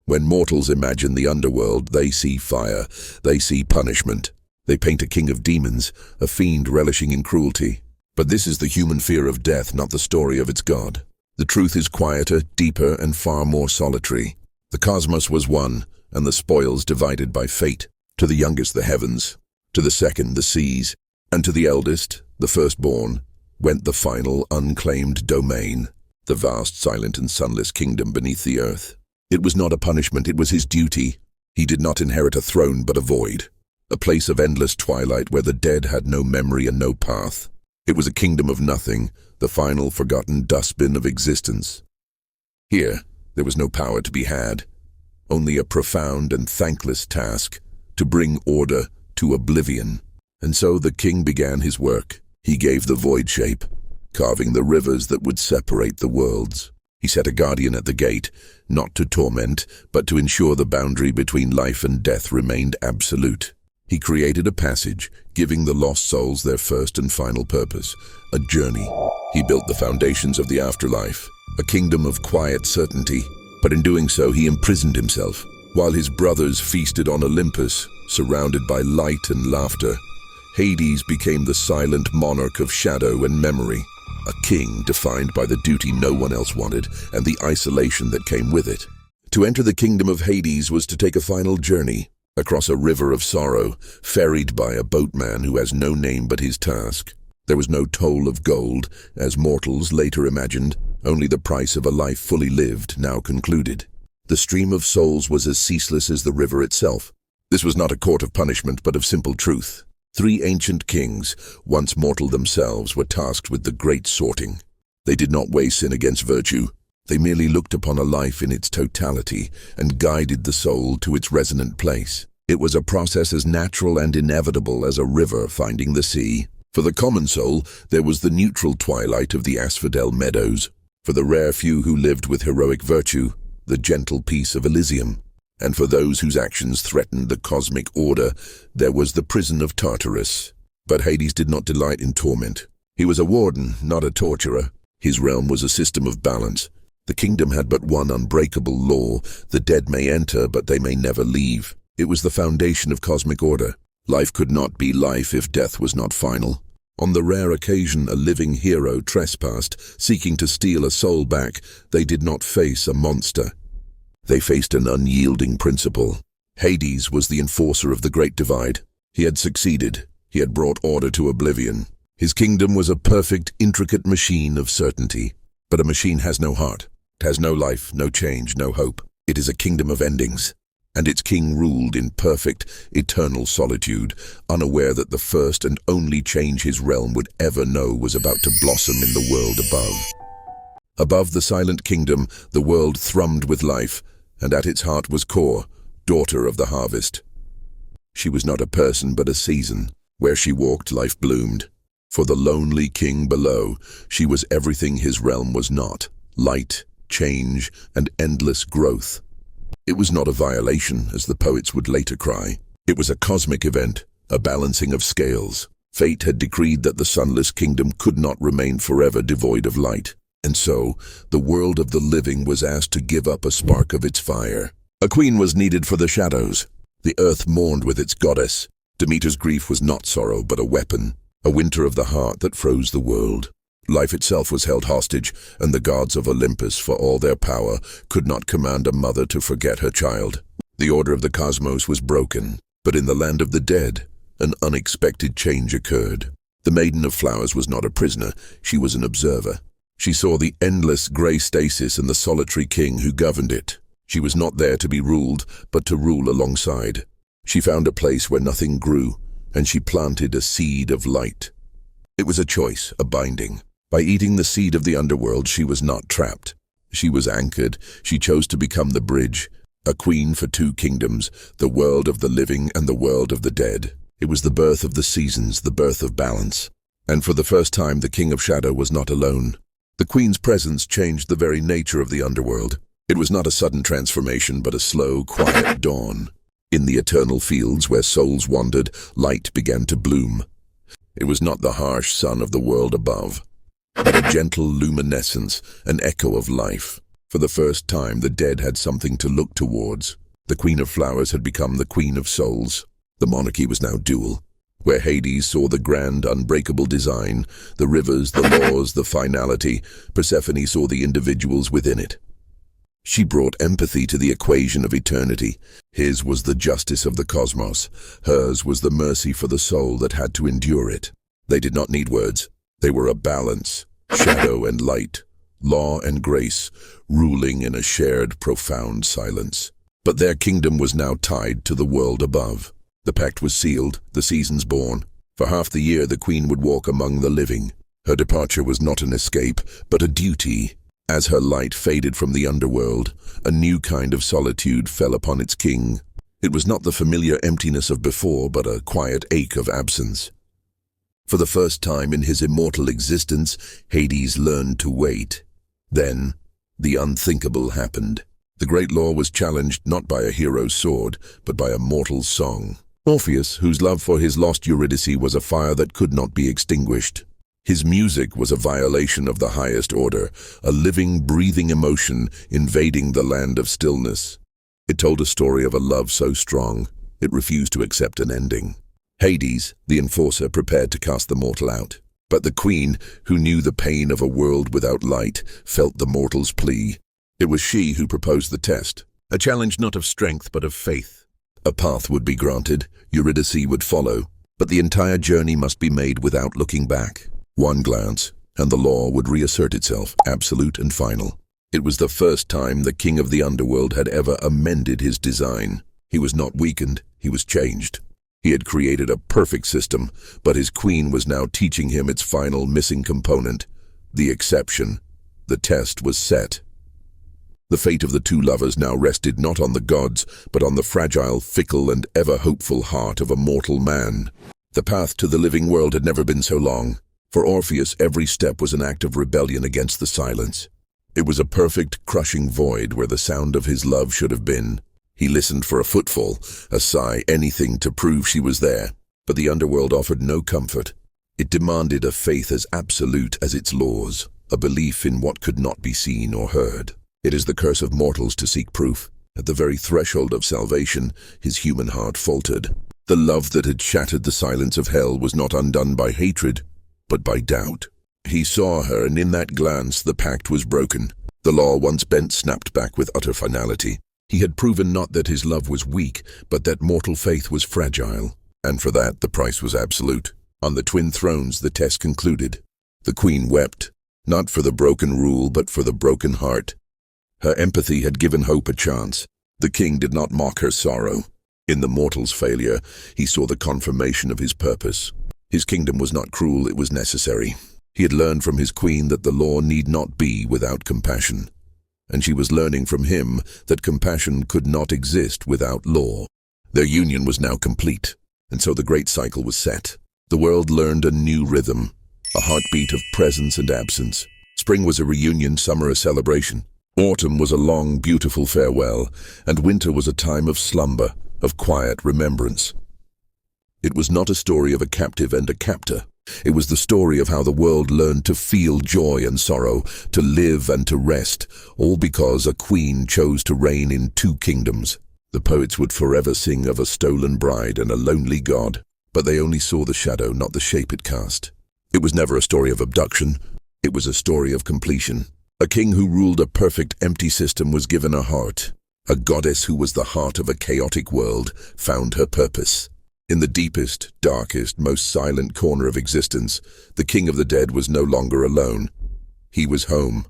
When mortals imagine the underworld, they see fire, they see punishment. They paint a king of demons, a fiend relishing in cruelty. But this is the human fear of death, not the story of its god. The truth is quieter, deeper, and far more solitary. The cosmos was one, and the spoils divided by fate. To the youngest the heavens, to the second the seas, and to the eldest, the firstborn, went the final unclaimed domain, the vast, silent, and sunless kingdom beneath the earth. It was not a punishment, it was his duty. He did not inherit a throne but a void, a place of endless twilight where the dead had no memory and no path. It was a kingdom of nothing, the final forgotten dustbin of existence. Here, there was no power to be had, only a profound and thankless task, to bring order to oblivion. And so the king began his work. He gave the void shape, carving the rivers that would separate the worlds. He set a guardian at the gate, not to torment, but to ensure the boundary between life and death remained absolute. He created a passage, giving the lost souls their first and final purpose, a journey. He built the foundations of the afterlife, a kingdom of quiet certainty. But in doing so, he imprisoned himself, while his brothers feasted on Olympus, surrounded by light and laughter. Hades became the silent monarch of shadow and memory, a king defined by the duty no one else wanted and the isolation that came with it. To enter the kingdom of Hades was to take a final journey, across a river of sorrow, ferried by a boatman who has no name but his task. There was no toll of gold, as mortals later imagined, only the price of a life fully lived, now concluded. The stream of souls was as ceaseless as the river itself. This was not a court of punishment, but of simple truth. 3 ancient kings, once mortal themselves, were tasked with the great sorting. They did not weigh sin against virtue. They merely looked upon a life in its totality and guided the soul to its resonant place. It was a process as natural and inevitable as a river finding the sea. For the common soul, there was the neutral twilight of the asphodel meadows. For the rare few who lived with heroic virtue, the gentle peace of Elysium. And for those whose actions threatened the cosmic order, there was the prison of Tartarus. But Hades did not delight in torment. He was a warden, not a torturer. His realm was a system of balance. The kingdom had but one unbreakable law: the dead may enter, but they may never leave. It was the foundation of cosmic order. Life could not be life if death was not final. On the rare occasion a living hero trespassed, seeking to steal a soul back, they did not face a monster. They faced an unyielding principle. Hades was the enforcer of the Great Divide. He had succeeded. He had brought order to oblivion. His kingdom was a perfect, intricate machine of certainty. But a machine has no heart. It has no life, no change, no hope. It is a kingdom of endings. And its king ruled in perfect, eternal solitude, unaware that the first and only change his realm would ever know was about to blossom in the world above. Above the silent kingdom, the world thrummed with life, and at its heart was Kor, daughter of the harvest. She was not a person but a season. Where she walked, life bloomed. For the lonely king below, she was everything his realm was not: light, change, and endless growth. It was not a violation, as the poets would later cry. It was a cosmic event, a balancing of scales. Fate had decreed that the sunless kingdom could not remain forever devoid of light. And so, the world of the living was asked to give up a spark of its fire. A queen was needed for the shadows. The earth mourned with its goddess. Demeter's grief was not sorrow, but a weapon, a winter of the heart that froze the world. Life itself was held hostage, and the gods of Olympus, for all their power, could not command a mother to forget her child. The order of the cosmos was broken, but in the land of the dead, an unexpected change occurred. The Maiden of Flowers was not a prisoner, she was an observer. She saw the endless grey stasis and the solitary king who governed it. She was not there to be ruled, but to rule alongside. She found a place where nothing grew, and she planted a seed of light. It was a choice, a binding. By eating the seed of the underworld, she was not trapped. She was anchored. She chose to become the bridge, a queen for 2 kingdoms, the world of the living and the world of the dead. It was the birth of the seasons, the birth of balance. And for the first time, the King of Shadow was not alone. The queen's presence changed the very nature of the underworld. It was not a sudden transformation, but a slow, quiet dawn. In the eternal fields where souls wandered, light began to bloom. It was not the harsh sun of the world above, but a gentle luminescence, an echo of life. For the first time, the dead had something to look towards. The Queen of Flowers had become the Queen of Souls. The monarchy was now dual. Where Hades saw the grand, unbreakable design, the rivers, the laws, the finality, Persephone saw the individuals within it. She brought empathy to the equation of eternity. His was the justice of the cosmos. Hers was the mercy for the soul that had to endure it. They did not need words. They were a balance, shadow and light, law and grace, ruling in a shared, profound silence. But their kingdom was now tied to the world above. The pact was sealed, the seasons born. For half the year the queen would walk among the living. Her departure was not an escape, but a duty. As her light faded from the underworld, a new kind of solitude fell upon its king. It was not the familiar emptiness of before, but a quiet ache of absence. For the first time in his immortal existence, Hades learned to wait. Then, the unthinkable happened. The great law was challenged not by a hero's sword, but by a mortal's song. Orpheus, whose love for his lost Eurydice was a fire that could not be extinguished. His music was a violation of the highest order, a living, breathing emotion invading the land of stillness. It told a story of a love so strong, it refused to accept an ending. Hades, the enforcer, prepared to cast the mortal out. But the queen, who knew the pain of a world without light, felt the mortal's plea. It was she who proposed the test, a challenge not of strength but of faith. A path would be granted, Eurydice would follow, but the entire journey must be made without looking back. One glance, and the law would reassert itself, absolute and final. It was the first time the king of the underworld had ever amended his design. He was not weakened, he was changed. He had created a perfect system, but his queen was now teaching him its final missing component, the exception. The test was set. The fate of the two lovers now rested not on the gods, but on the fragile, fickle, and ever-hopeful heart of a mortal man. The path to the living world had never been so long. For Orpheus, every step was an act of rebellion against the silence. It was a perfect, crushing void where the sound of his love should have been. He listened for a footfall, a sigh, anything to prove she was there. But the underworld offered no comfort. It demanded a faith as absolute as its laws, a belief in what could not be seen or heard. It is the curse of mortals to seek proof. At the very threshold of salvation, his human heart faltered. The love that had shattered the silence of hell was not undone by hatred, but by doubt. He saw her, and in that glance the pact was broken. The law once bent snapped back with utter finality. He had proven not that his love was weak, but that mortal faith was fragile. And for that the price was absolute. On the twin thrones the test concluded. The queen wept, not for the broken rule, but for the broken heart. Her empathy had given hope a chance. The king did not mock her sorrow. In the mortal's failure, he saw the confirmation of his purpose. His kingdom was not cruel, it was necessary. He had learned from his queen that the law need not be without compassion. And she was learning from him that compassion could not exist without law. Their union was now complete, and so the great cycle was set. The world learned a new rhythm, a heartbeat of presence and absence. Spring was a reunion, summer a celebration. Autumn was a long, beautiful farewell, and winter was a time of slumber, of quiet remembrance. It was not a story of a captive and a captor. It was the story of how the world learned to feel joy and sorrow, to live and to rest, all because a queen chose to reign in two kingdoms. The poets would forever sing of a stolen bride and a lonely god, but they only saw the shadow, not the shape it cast. It was never a story of abduction. It was a story of completion. A king who ruled a perfect, empty system was given a heart. A goddess who was the heart of a chaotic world found her purpose. In the deepest, darkest, most silent corner of existence, the king of the dead was no longer alone. He was home,